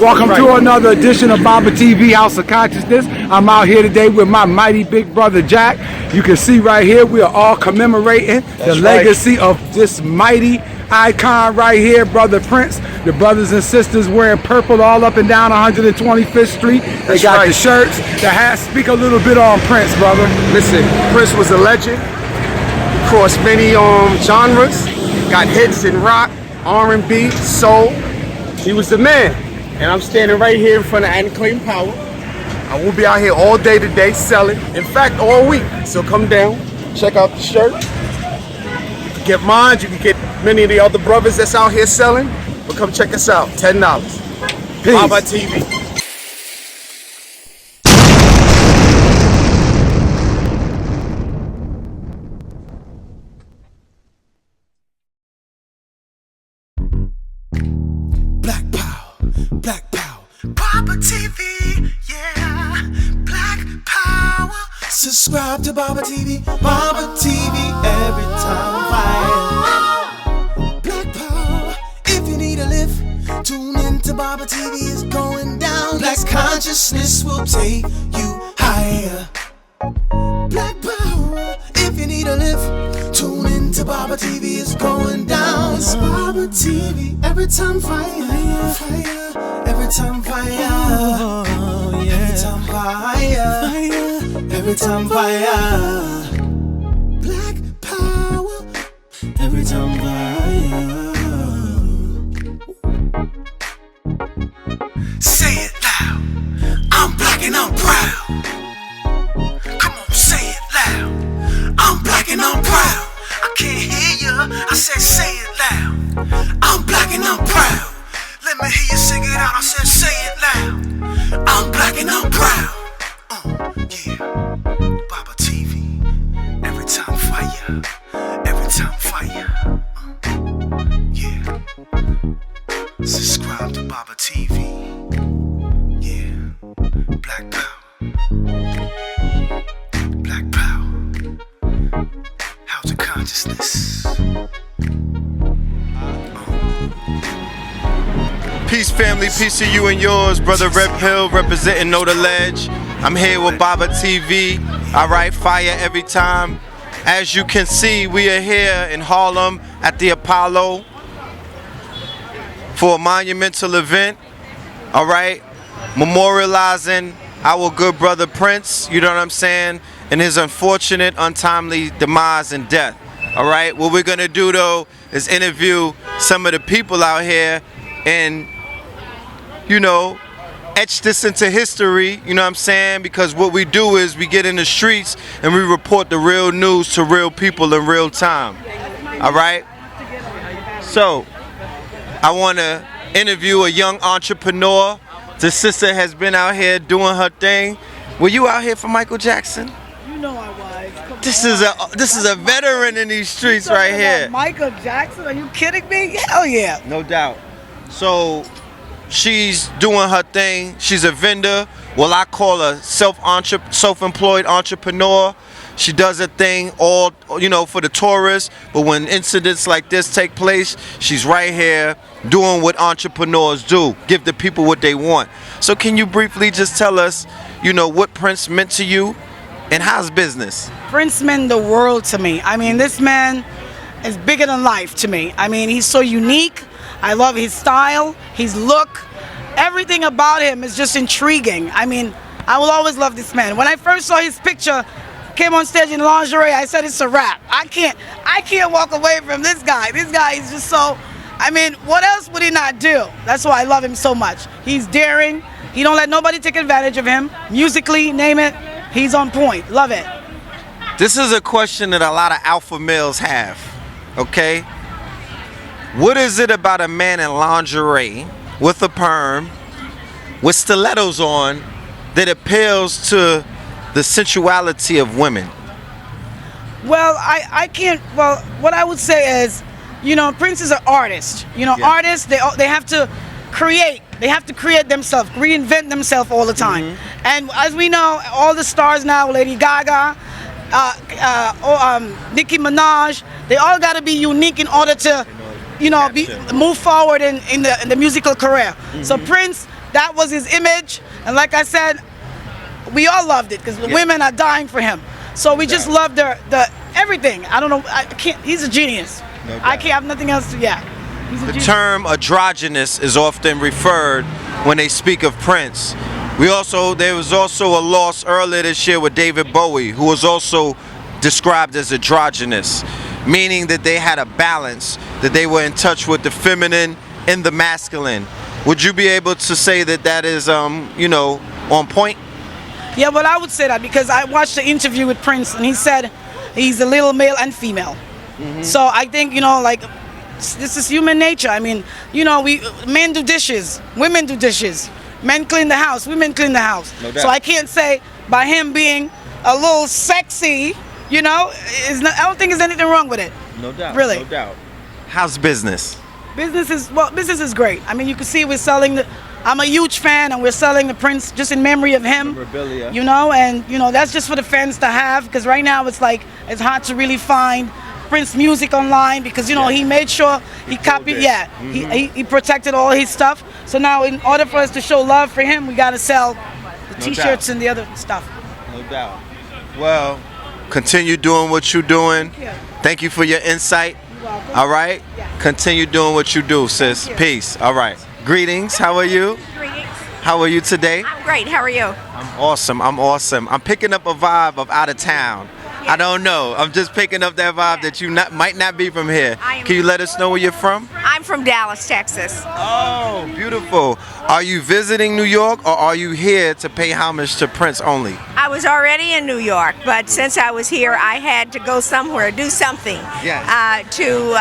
Welcome to another edition of Baba TV House of Consciousness. I'm out here today with my mighty big brother Jack. You can see right here we are all commemorating the legacy of this mighty icon right here, Brother Prince. The brothers and sisters wearing purple all up and down 125th Street. They got the shirts, the hats. Speak a little bit on Prince, brother. Listen, Prince was a legend. Crossed many genres. Got hits in rock, R&B, soul. He was the man. And I'm standing right here in front of Unclaimed Power. I will be out here all day today selling. In fact, all week. So come down, check out the shirt. You can get mine. You can get many of the other brothers that's out here selling. But come check us out. $10. Baba TV. Black Power, Baba TV, yeah, Black Power. Subscribe to Baba TV every time fire. Black Power, if you need a lift, tune in to Baba TV, it's going down. Black consciousness will take you higher. Black Power, if you need a lift, tune in to Baba TV, it's going down. It's Baba TV, every time fire, fire. Every time fire, every time fire, every time fire. Black Power, every time fire. Say it loud, I'm black and I'm proud. Come on, say it loud, I'm black and I'm proud. I can't hear ya, I said say it loud, I'm black and I'm proud. Let me hear you sing it out, I said say it loud. I'm black and I'm proud. Yeah, Baba TV, every time fire, every time fire. Yeah, subscribe to Baba TV. Yeah, Black Power, Black Power, House of Consciousness. Peace family, peace to you and yours. Brother Red Pill representing Know the Ledge. I'm here with Baba TV. Alright, fire every time. As you can see, we are here in Harlem at the Appolo for a monumental event. Alright, memorializing our good brother Prince, you know what I'm saying, and his unfortunate, untimely demise and death. Alright, what we're gonna do though is interview some of the people out here and, you know, etch this into history, you know what I'm saying? Because what we do is we get in the streets and we report the real news to real people in real time. All right? So, I want to interview a young entrepreneur. The sister has been out here doing her thing. Were you out here for Michael Jackson? You know I was. Come This is a veteran in these streets right here. Michael Jackson? Are you kidding me? Hell yeah. No doubt. So she's doing her thing. She's a vendor. Well, I call her self-employed entrepreneur. She does her thing all, you know, for the tourists. But when incidents like this take place, she's right here doing what entrepreneurs do. Give the people what they want. So can you briefly just tell us, you know, what Prince meant to you and how's business? Prince meant the world to me. I mean, this man is bigger than life to me. I mean, he's so unique. I love his style, his look. Everything about him is just intriguing. I mean, I will always love this man. When I first saw his picture, came on stage in lingerie, I said it's a wrap. I can't walk away from this guy. This guy is just so, I mean, what else would he not do? That's why I love him so much. He's daring. He don't let nobody take advantage of him. Musically, name it, he's on point. Love it. This is a question that a lot of alpha males have, okay? What is it about a man in lingerie with a perm, with stilettos on, that appeals to the sensuality of women? Well, I can't, well, what I would say is, you know, Prince is an artist. You know, artists, they have to create. They have to create themselves, reinvent themselves all the time. And as we know, all the stars now, Lady Gaga, Nicki Minaj, they all got to be unique in order to, you know, move forward in the musical career. So Prince that was his image. And like I said, we all loved it because the women are dying for him. So we just loved the everything. I don't know. I can't. He's a genius. I can't have nothing else to. Yeah. He's a The genius. term androgynous is often referred when they speak of Prince. There was also a loss earlier this year with David Bowie, who was also described as androgynous, meaning that they had a balance, that they were in touch with the feminine and the masculine. Would you be able to say that that is, on point? Yeah, well, I would say that because I watched the interview with Prince and he said he's a little male and female. So I think, like, this is human nature. I mean, men do dishes, women do dishes. Men clean the house, women clean the house. No doubt. So I can't say by him being a little sexy, I don't think there's anything wrong with it. No doubt. Really. No doubt. How's business? Business is great. I mean, you can see we're selling I'm a huge fan, and we're selling the Prince just in memory of him. Memorabilia. And that's just for the fans to have, because right now it's hard to really find Prince music online because he made sure he copied. He protected all his stuff. So now, in order for us to show love for him, we got to sell the T-shirts and the other stuff. No doubt. Well, continue doing what you're doing. Thank you for your insight. You're welcome. All right. Continue doing what you do, sis. Peace. All right. Greetings. How are you? Greetings. How are you today? I'm great. How are you? I'm awesome. I'm picking up a vibe of out of town. I don't know. I'm just picking up that vibe that you might not be from here. Can you let us know where you're from? I'm from Dallas, Texas. Oh, beautiful. Are you visiting New York, or are you here to pay homage to Prince only? I was already in New York, but since I was here, I had to go somewhere, do something to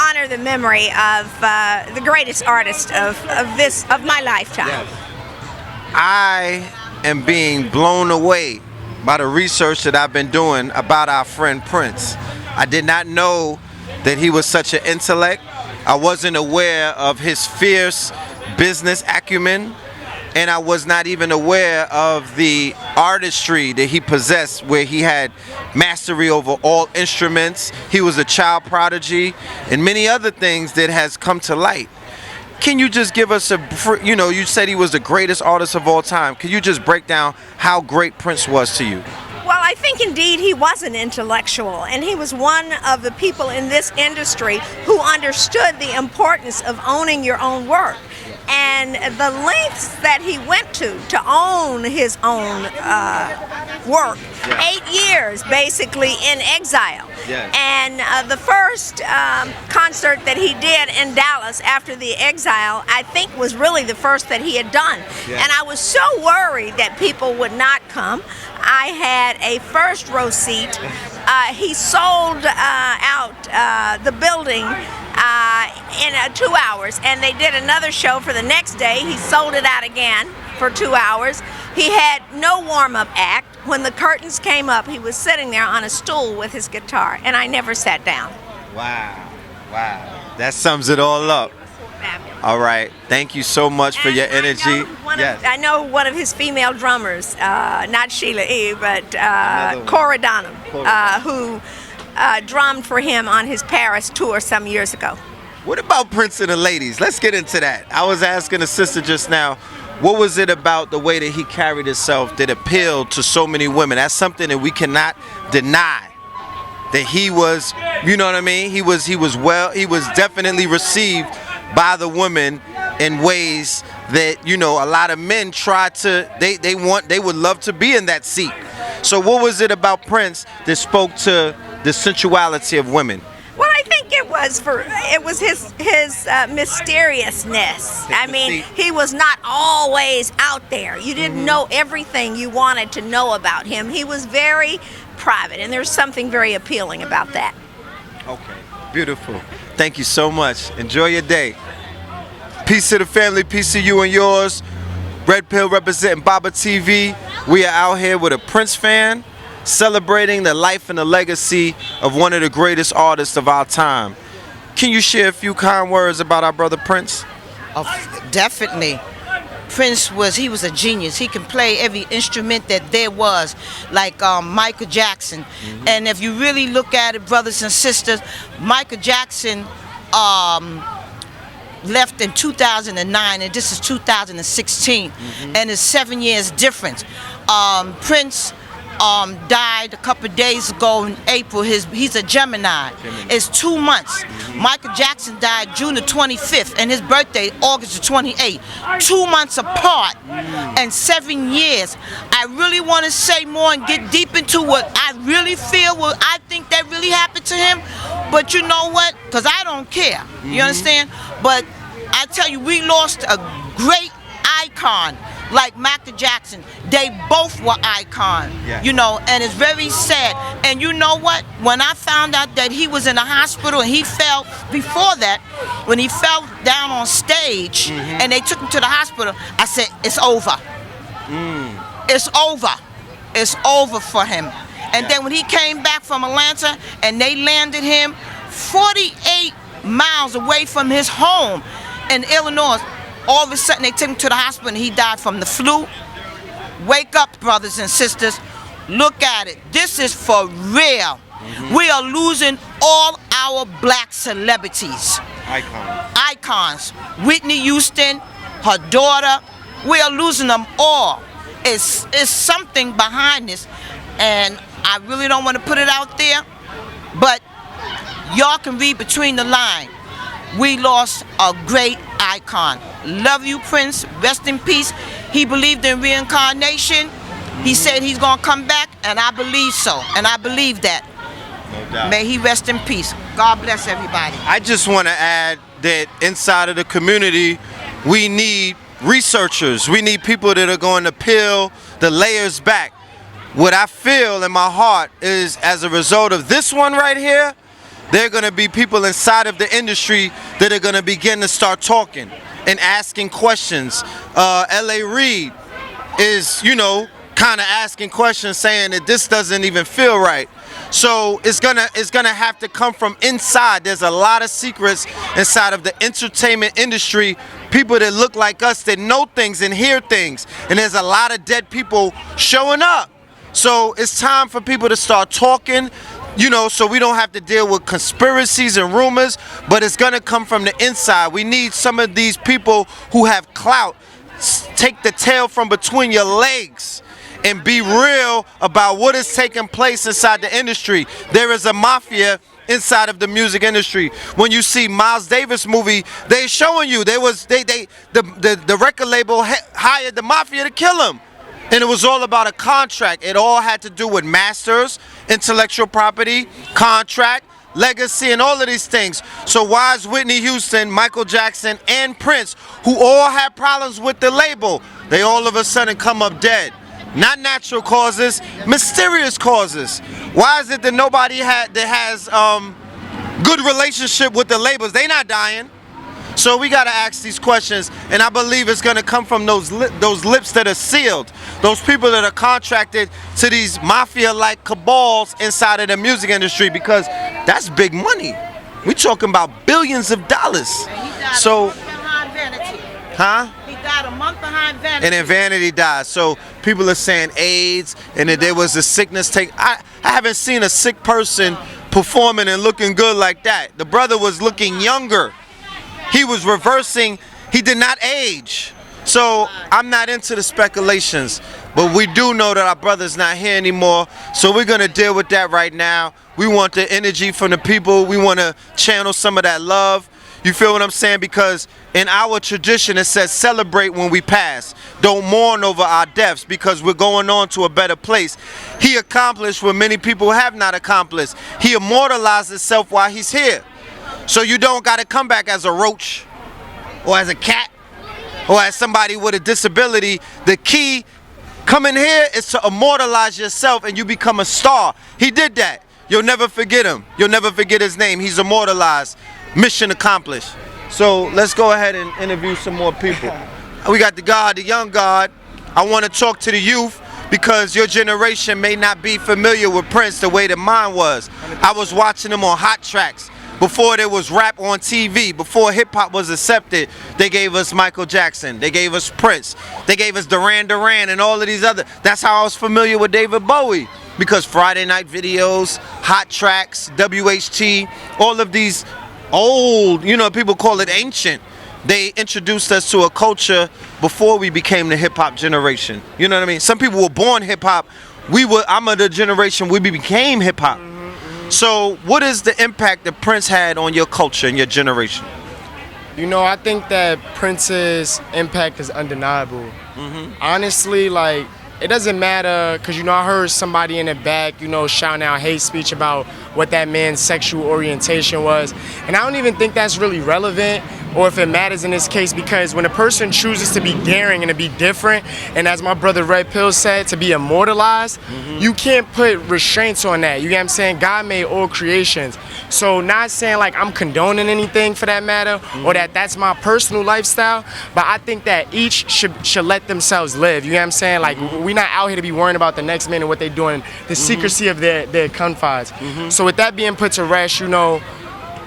honor the memory of the greatest artist of my lifetime. Yes. I am being blown away by the research that I've been doing about our friend Prince. I did not know that he was such an intellect. I wasn't aware of his fierce business acumen, and I was not even aware of the artistry that he possessed, where he had mastery over all instruments. He was a child prodigy and many other things that has come to light. Can you just give us you said he was the greatest artist of all time. Can you just break down how great Prince was to you? Well, I think indeed he was an intellectual, and he was one of the people in this industry who understood the importance of owning your own work. And the lengths that he went to own his own work. 8 years basically in exile. And the first concert that he did in Dallas after the exile, I think, was really the first that he had done. And I was so worried that people would not come. I had a first row seat. He sold out the building in 2 hours, and they did another show for the next day. He sold it out again for 2 hours. He had no warm-up act. When the curtains came up, he was sitting there on a stool with his guitar, and I never sat down. Wow. That sums it all up. All right. Thank you so much for your energy. I know one of his female drummers, not Sheila E., but Cora Donham, who drummed for him on his Paris tour some years ago. What about Prince and the ladies? Let's get into that. I was asking a sister just now, what was it about the way that he carried himself that appealed to so many women? That's something that we cannot deny. That he was, you know what I mean? He was definitely received by the women in ways that, a lot of men try to, they would love to be in that seat. So what was it about Prince that spoke to the sensuality of women? Well, I think it was his mysteriousness. I mean, he was not always out there. You didn't know everything you wanted to know about him. He was very private, and there's something very appealing about that. Okay, beautiful. Thank you so much. Enjoy your day. Peace to the family, peace to you and yours. Red Pill representing Baba TV. We are out here with a Prince fan, celebrating the life and the legacy of one of the greatest artists of our time. Can you share a few kind words about our brother Prince? Definitely. Prince was a genius. He can play every instrument that there was, like Michael Jackson. And if you really look at it, brothers and sisters, Michael Jackson left in 2009, and this is 2016, and it's 7 years difference. Prince died a couple of days ago in April. He's a Gemini. It's 2 months. Michael Jackson died June the 25th, and his birthday August the 28th. 2 months apart and 7 years. I really want to say more and get deep into what I really feel, what I think that really happened to him. But you know what? Because I don't care. You understand? But I tell you, we lost a great icon like Michael Jackson. They both were icons, you know, and it's very sad. And you know what? When I found out that he was in a hospital and he fell, before that, when he fell down on stage and they took him to the hospital, I said, it's over. It's over. It's over for him. And then when he came back from Atlanta and they landed him 48 miles away from his home in Illinois, all of a sudden they took him to the hospital and he died from the flu. Wake up, brothers and sisters. Look at it. This is for real. We are losing all our black celebrities. Icons. Whitney Houston, her daughter. We are losing them all. It's something behind this, and I really don't want to put it out there, but y'all can read between the lines. We lost a great icon. Love you, Prince. Rest in peace. He believed in reincarnation. He said he's going to come back, and I believe so. And I believe that. No doubt. May he rest in peace. God bless everybody. I just want to add that inside of the community, we need researchers. We need people that are going to peel the layers back. What I feel in my heart is, as a result of this one right here, there are going to be people inside of the industry that are going to begin to start talking and asking questions. L.A. Reid is, you know, kind of asking questions, saying that this doesn't even feel right. So it's gonna have to come from inside. There's a lot of secrets inside of the entertainment industry. People that look like us, that know things and hear things, and there's a lot of dead people showing up. So it's time for people to start talking, you know, so we don't have to deal with conspiracies and rumors, but it's gonna come from the inside. We need some of these people who have clout. Take the tail from between your legs and be real about what is taking place inside the industry. There is a mafia inside of the music industry. When you see Miles Davis movie, they showing you the record label hired the mafia to kill him. And it was all about a contract. It all had to do with masters, intellectual property, contract, legacy, and all of these things. So why is Whitney Houston, Michael Jackson, and Prince, who all had problems with the label, they all of a sudden come up dead? Not natural causes, mysterious causes. Why is it that nobody has good relationship with the labels? They not dying. So we gotta ask these questions, and I believe it's gonna come from those lips that are sealed, those people that are contracted to these mafia-like cabals inside of the music industry, because that's big money. We talking about billions of dollars. So, huh? He died a month behind Vanity. And then Vanity died. So people are saying AIDS, and that there was a sickness take. I haven't seen a sick person performing and looking good like that. The brother was looking younger. He was reversing. He did not age. So I'm not into the speculations, but we do know that our brother's not here anymore. So we're gonna deal with that right now. We want the energy from the people. We want to channel some of that love. You feel what I'm saying? Because in our tradition, it says celebrate when we pass. Don't mourn over our deaths, because we're going on to a better place. He accomplished what many people have not accomplished. He immortalized himself while he's here. So you don't got to come back as a roach or as a cat or as somebody with a disability. The key coming here is to immortalize yourself, and you become a star. He did that. You'll never forget him. You'll never forget his name. He's immortalized. Mission accomplished. So let's go ahead and interview some more people. We got the God, the young God. I want to talk to the youth, because your generation may not be familiar with Prince the way that mine was. I was watching him on Hot Tracks. Before there was rap on TV, before hip-hop was accepted, they gave us Michael Jackson, they gave us Prince, they gave us Duran Duran and all of these other. That's how I was familiar with David Bowie, because Friday Night Videos, Hot Tracks, WHT, all of these old, you know, people call it ancient. they introduced us to a culture before we became the hip hop generation. You know what I mean? Some people were born hip hop. I'm of the generation we became hip hop. So what is the impact that Prince had on your culture and your generation? You know, I think that Prince's impact is undeniable. Honestly, like, it doesn't matter, because, you know, I heard somebody in the back, you know, shouting out hate speech about what that man's sexual orientation was. And I don't even think that's really relevant, or if it matters in this case, because when a person chooses to be daring and to be different, and as my brother Red Pill said, to be immortalized, you can't put restraints on that. You get what I'm saying? God made all creations. So not saying like I'm condoning anything for that matter, or that that's my personal lifestyle, but I think that each should let themselves live. You get what I'm saying? Like, we're not out here to be worrying about the next man and what they're doing, the secrecy of their confines. So with that being put to rest, you know,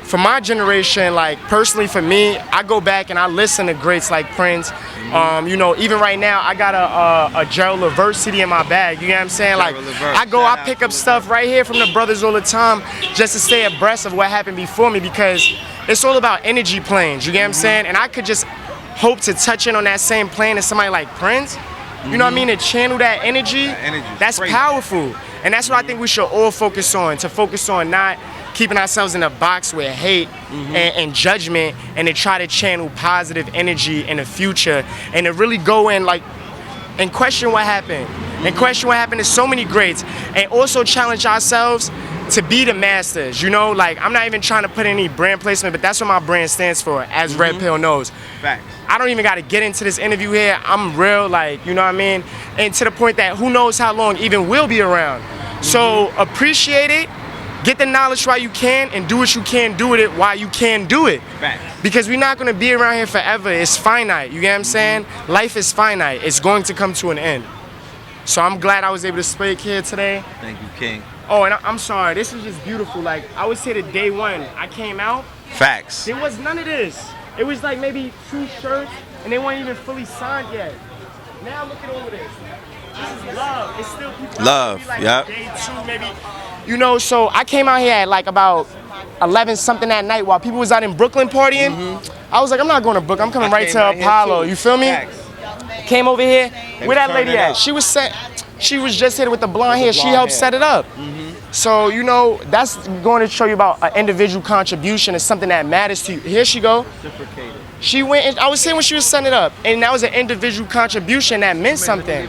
for my generation, like, personally for me, I go back and I listen to greats like Prince. You know, even right now, I got a Gerald Levert CD in my bag. You know what I'm saying? Like, I pick up stuff right here from the brothers all the time just to stay abreast of what happened before me, because it's all about energy planes. You get what I'm saying? And I could just hope to touch in on that same plane as somebody like Prince. You know what I mean? To channel that energy, that's powerful. And that's what I think we should all focus on, to focus on not keeping ourselves in a box with hate and judgment, and to try to channel positive energy in the future, and to really go in like and question what happened, and question what happened to so many greats, and also challenge ourselves to be the masters. You know, like, I'm not even trying to put any brand placement, but that's what my brand stands for, as Red Pill knows. Facts. I don't even got to get into this interview here. I'm real, like, you know what I mean? And to the point that who knows how long even we'll be around. So appreciate it, get the knowledge while you can, and do what you can do with it while you can do it. Facts. Because we're not going to be around here forever. It's finite, you get what I'm saying? Life is finite. It's going to come to an end. So I'm glad I was able to speak here today. Thank you, King. Oh, and I'm sorry, this is just beautiful. Like, I would say that day one, I came out, Facts. there was none of this. It was like maybe 2 shirts, and they weren't even fully signed yet. Now look at all of this. This is love. It's still people. Love, Like yep. Day 2, maybe. You know, so I came out here at like about 11 something that night while people was out in Brooklyn partying. I was like, I'm not going to Brooklyn. I'm coming right to Apollo. You feel me? Came over here. Where that lady at? She was just here with the blonde hair. She helped set it up. So, you know, that's going to show you about an individual contribution is something that matters to you. Here she go. She went, and I was saying when she was setting it up, and that was an individual contribution that meant something. You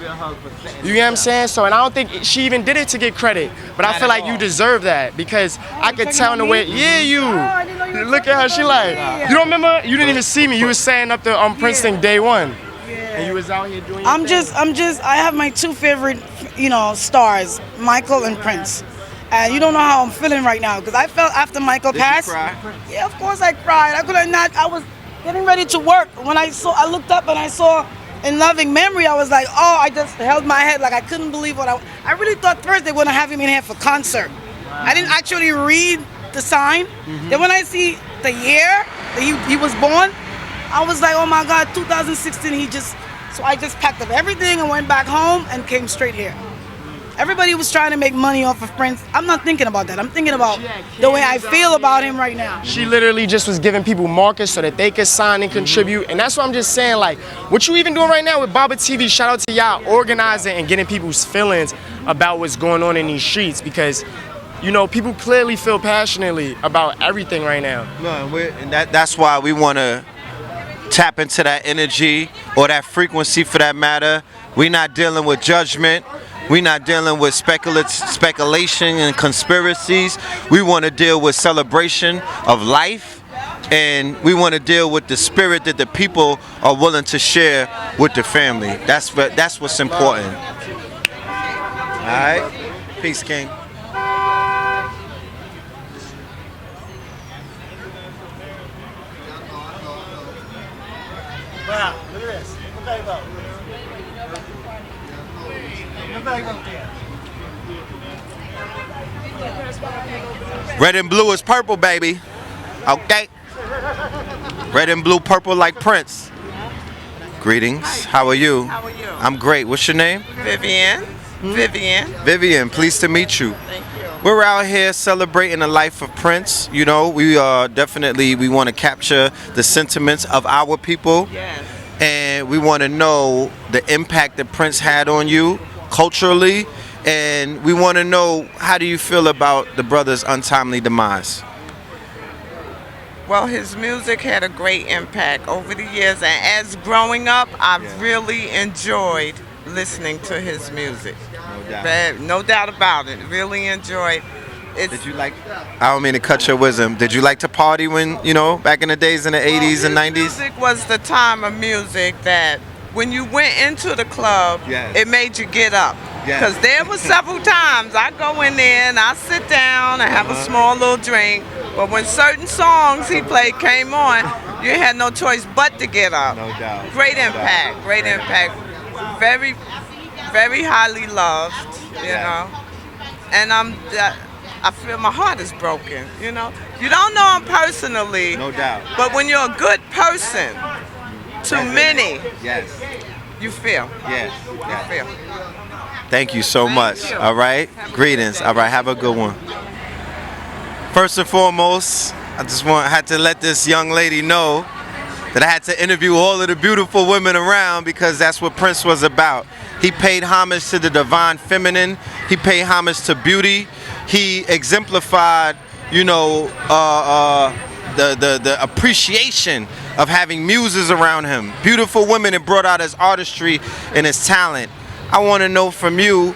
get what I'm saying? So, and I don't think she even did it to get credit, but I feel like you deserve that, because I could tell in the way, look at her, she like, you don't remember? You didn't even see me. You was saying up to Princeton day one. And you was out here doing your thing. I have my 2 favorite, you know, stars, Michael and Prince. And you don't know how I'm feeling right now, because I felt after Michael passed. Did you cry? Yeah, of course I cried. I could have not. I was getting ready to work when I looked up and I saw In Loving Memory. I was like, oh, I just held my head like I couldn't believe what I really thought first they were gonna have him in here for concert. I didn't actually read the sign. Then when I see the year that he was born, I was like, oh my God, 2016. So I just packed up everything and went back home and came straight here. Everybody was trying to make money off of Prince. I'm not thinking about that. I'm thinking about the way I feel about him right now. She literally just was giving people markets so that they could sign and contribute. And that's what I'm just saying, like, what you even doing right now with Baba TV, shout out to y'all organizing and getting people's feelings about what's going on in these streets, because, you know, people clearly feel passionately about everything right now. No, and that's why we want to tap into that energy, or that frequency for that matter. We're not dealing with judgment. We're not dealing with speculation and conspiracies. We want to deal with celebration of life, and we want to deal with the spirit that the people are willing to share with the family. That's what's important. All right, peace, King. Wow, look at this. Look at that. Red and blue is purple, baby. Okay. Red and blue, purple like Prince. Greetings. How are you? How are you? I'm great. What's your name? Vivian. Vivian. Vivian, pleased to meet you. Thank you. We're out here celebrating the life of Prince. You know, we definitely we want to capture the sentiments of our people. Yes. And we want to know the impact that Prince had on you culturally, and we want to know, how do you feel about the brother's untimely demise? Well, his music had a great impact over the years, and as growing up, I've really enjoyed listening to his music. No doubt. No doubt about it. Really enjoyed. Did you like? I don't mean to cut your wisdom. Did you like to party when, you know, back in the days in the 80s and 90s? Music was the time of music that when you went into the club, Yes. it made you get up. Yes. Because there were several times I go in there and I sit down and have a small little drink. But when certain songs he played came on, you had no choice but to get up. No doubt. Great impact. Great impact. Very, very highly loved. You know, and I feel my heart is broken, you know. You don't know him personally. No doubt. But when you're a good person to many, Yes. you feel. Yes. You feel. Thank you so much. you. All right. Greetings. All right. Have a good one. First and foremost, I just had to let this young lady know that I had to interview all of the beautiful women around, because that's what Prince was about. He paid homage to the divine feminine. He paid homage to beauty. He exemplified, you know, the appreciation of having muses around him. Beautiful women, that brought out his artistry and his talent. I want to know from you,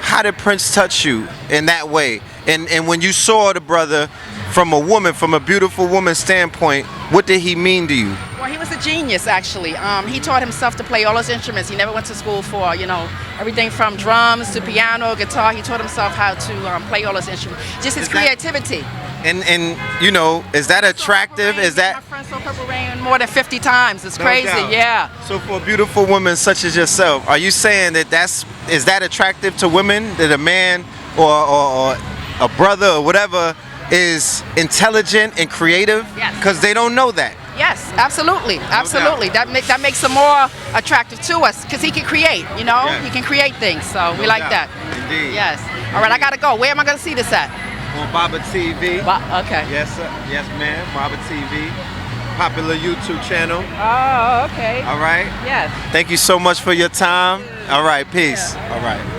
how did Prince touch you in that way? And when you saw the brother from a beautiful woman's standpoint, what did he mean to you? Well, he was a genius, actually. He taught himself to play all his instruments. He never went to school for, you know, everything from drums to piano, guitar. He taught himself how to play all his instruments. Just his creativity. And you know, is that attractive? Is My that friend saw Purple Rain more than 50 times. It's crazy, doubt. yeah. So for a beautiful woman such as yourself, are you saying that is that attractive to women, that a man or a brother or whatever is intelligent and creative? Yes. Because they don't know that. Yes, absolutely, absolutely. That makes him more attractive to us, because he can create, you know? Yes. He can create things, so we like doubt. that. Indeed. Yes. All right, I gotta go. Where am I gonna see this at? On Baba TV. Okay. Yes, sir. Yes, ma'am. Baba TV. Popular YouTube channel. Oh, okay. All right. Yes. Thank you so much for your time. All right. Peace. All right.